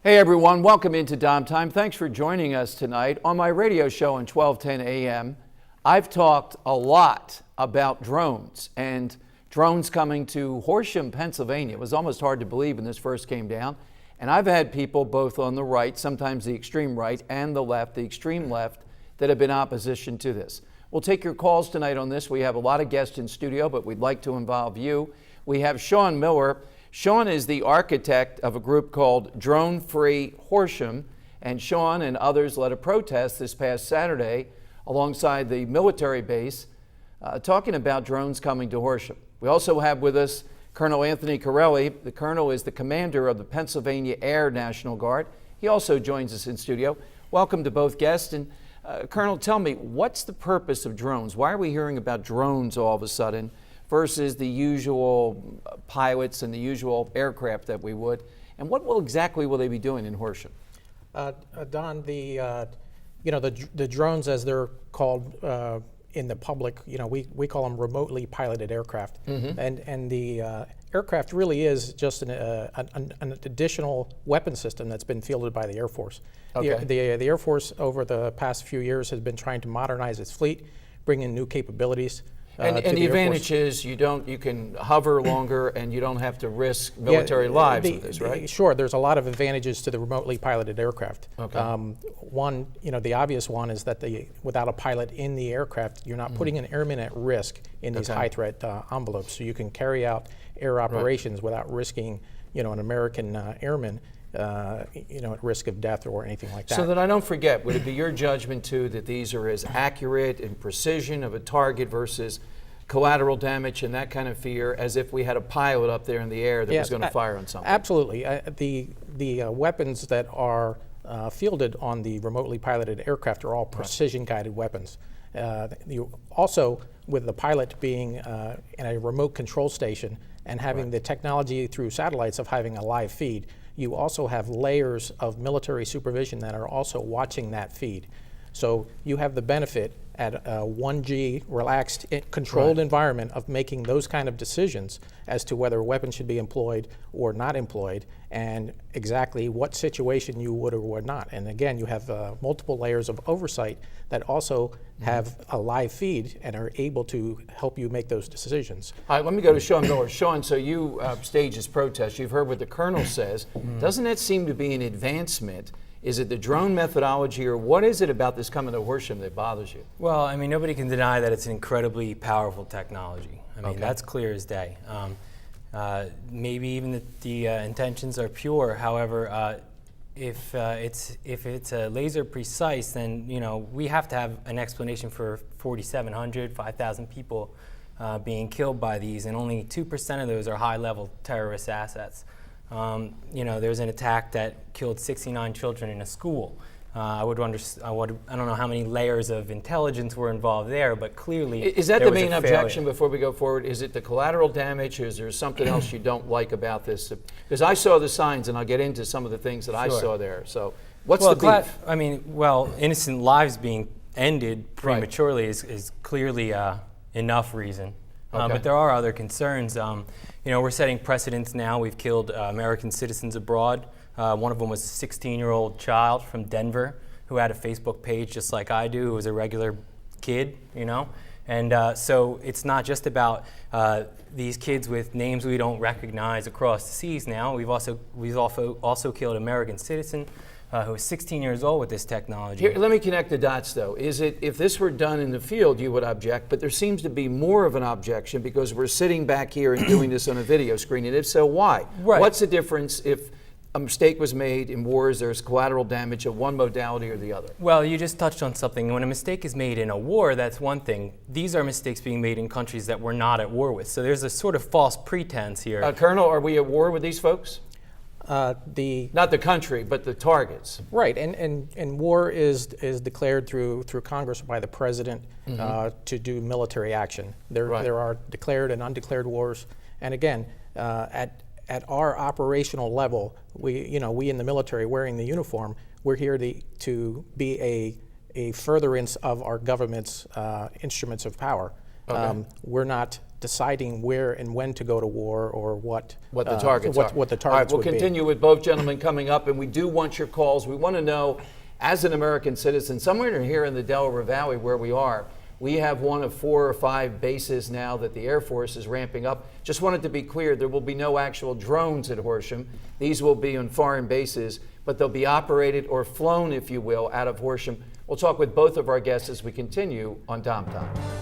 Hey everyone, welcome into Dom Time. Thanks for joining us tonight. On my radio show on 1210 AM, I've talked a lot about drones and drones coming to Horsham, Pennsylvania. It was almost hard to believe when this first came down. And I've had people both on the right, sometimes the extreme right, and the left, the extreme left, that have been opposition to this. We'll take your calls tonight on this. We have a lot of guests in studio, but we'd like to involve you. We have Sean Miller. Sean is the architect of a group called Drone Free Horsham, and Sean and others led a protest this past Saturday alongside the military base talking about drones coming to Horsham. We also have with us Colonel Anthony Corelli. The colonel is the commander of the Pennsylvania Air National Guard. He also joins us in studio. Welcome to both guests. And Colonel, tell me, what's the purpose of drones? Why are we hearing about drones all of a sudden versus the usual pilots and the usual aircraft that we would? And what exactly will they be doing in Horsham? Don, the drones, as they're called in the public, we call them remotely piloted aircraft. Mm-hmm. And the aircraft really is just an additional weapon system that's been fielded by the Air Force. Okay. The Air Force over the past few years has been trying to modernize its fleet, bring in new capabilities. And the advantage is you can hover longer and you don't have to risk military lives with this, right? Sure, there's a lot of advantages to the remotely piloted aircraft. Okay. One, the obvious one is that without a pilot in the aircraft, you're not putting an airman at risk in these high threat envelopes. So you can carry out air operations without risking, an American airman at risk of death or anything like that. So that I don't forget, would it be your judgment too that these are as accurate in precision of a target versus collateral damage and that kind of fear as if we had a pilot up there in the air that was going to fire on something? Absolutely. The weapons that are fielded on the remotely piloted aircraft are all precision guided weapons. Also, with the pilot being in a remote control station and having the technology through satellites of having a live feed, you also have layers of military supervision that are also watching that feed. So you have the benefit at a 1G relaxed, controlled environment of making those kind of decisions as to whether a weapon should be employed or not employed, and exactly what situation you would or would not. And again, you have multiple layers of oversight that also have a live feed and are able to help you make those decisions. All right, let me go to Sean Miller. Sean, so you staged this protest. You've heard what the colonel says. Doesn't that seem to be an advancement? Is it the drone methodology, or what is it about this coming to Horsham that bothers you? Well, nobody can deny that it's an incredibly powerful technology. That's clear as day. Maybe even that the intentions are pure. However, if it's a laser precise, then we have to have an explanation for 4,700, 5,000 people being killed by these, and only 2% of those are high-level terrorist assets. There's an attack that killed 69 children in a school. I don't know how many layers of intelligence were involved there, but clearly is that the main objection before we go forward? Is it the collateral damage, or is there something else you don't like about this? Because I saw the signs, and I'll get into some of the things that I saw there. So what's the beef? Innocent lives being ended prematurely is clearly enough reason. But there are other concerns. We're setting precedents now. We've killed American citizens abroad. One of them was a 16-year-old child from Denver who had a Facebook page just like I do, who was a regular kid, And so it's not just about these kids with names we don't recognize across the seas now. We've also killed an American citizen who was 16 years old with this technology. Here, let me connect the dots, though. Is it, if this were done in the field, you would object, but there seems to be more of an objection because we're sitting back here and doing this on a video screen, and if so, why? Right. What's the difference if a mistake was made in wars, there's collateral damage of one modality or the other? Well, you just touched on something. When a mistake is made in a war, that's one thing. These are mistakes being made in countries that we're not at war with. So there's a sort of false pretense here. Colonel, are we at war with these folks? Not the country, but the targets. Right, and war is declared through Congress by the president to do military action. There are declared and undeclared wars, and again, at our operational level, we in the military wearing the uniform, we're here to be a furtherance of our government's instruments of power. We're not deciding where and when to go to war or what the targets are. What the targets All right, we'll would be. continue with both gentlemen coming up, and we do want your calls. We want to know, as an American citizen, somewhere here in the Delaware Valley where we are, we have one of 4 or 5 bases now that the Air Force is ramping up. Just wanted to be clear, there will be no actual drones at Horsham. These will be on foreign bases, but they'll be operated or flown, if you will, out of Horsham. We'll talk with both of our guests as we continue on Dom Time.